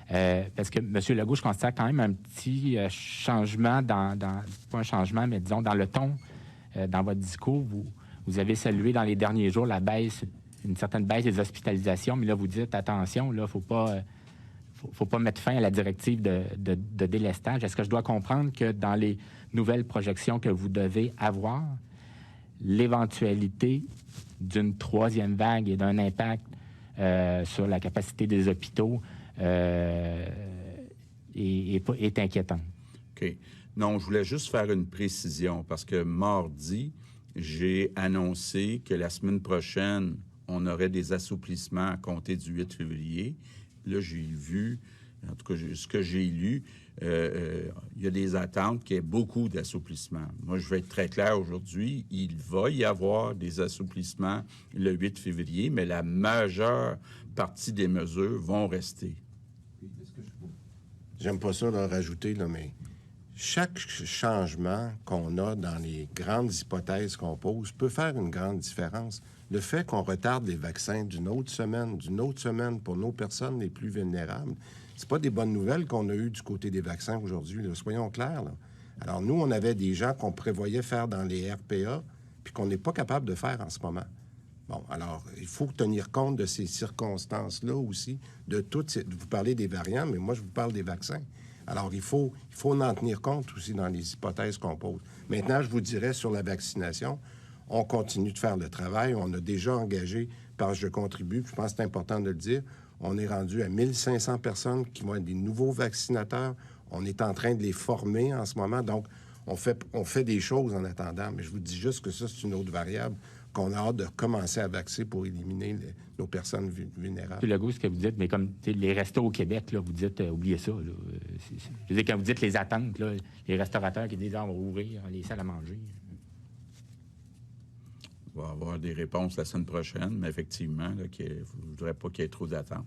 Parce que, M. Legault, je constate quand même un petit changement pas un changement, mais disons, dans le ton, dans votre discours. Vous avez salué dans les derniers jours une certaine baisse des hospitalisations, mais là, vous dites, attention, là, faut pas mettre fin à la directive de délestage. Est-ce que je dois comprendre que dans les nouvelles projections que vous devez avoir, l'éventualité d'une troisième vague et d'un impact sur la capacité des hôpitaux est inquiétante? OK. Non, je voulais juste faire une précision parce que mardi, j'ai annoncé que la semaine prochaine, on aurait des assouplissements à compter du 8 février. Là, j'ai vu, en tout cas, ce que j'ai lu, il y a des attentes qu'il y ait beaucoup d'assouplissements. Moi, je vais être très clair aujourd'hui, il va y avoir des assouplissements le 8 février, mais la majeure partie des mesures vont rester. J'aime pas ça, là, rajouter, là, mais chaque changement qu'on a dans les grandes hypothèses qu'on pose peut faire une grande différence. Le fait qu'on retarde les vaccins d'une autre semaine pour nos personnes les plus vulnérables, c'est pas des bonnes nouvelles qu'on a eues du côté des vaccins aujourd'hui, là. Soyons clairs, là. Alors, nous, on avait des gens qu'on prévoyait faire dans les RPA, puis qu'on n'est pas capable de faire en ce moment. Bon, alors, il faut tenir compte de ces circonstances-là aussi, de toutes ces... Vous parlez des variants, mais moi, je vous parle des vaccins. Alors, il faut en tenir compte aussi dans les hypothèses qu'on pose. Maintenant, je vous dirais sur la vaccination, on continue de faire le travail. On a déjà engagé par Je contribue, puis je pense que c'est important de le dire. On est rendu à 1500 personnes qui vont être des nouveaux vaccinateurs. On est en train de les former en ce moment. Donc, on fait des choses en attendant. Mais je vous dis juste que ça, c'est une autre variable qu'on a hâte de commencer à vacciner pour éliminer nos personnes vulnérables. M. Legault, ce que vous dites, mais comme les restos au Québec, là, vous dites, oubliez ça. Là, je veux dire, quand vous dites les attentes, là, les restaurateurs qui disent, on va ouvrir les salles à manger. On va avoir des réponses la semaine prochaine, mais effectivement, je ne voudrais pas qu'il y ait trop d'attentes.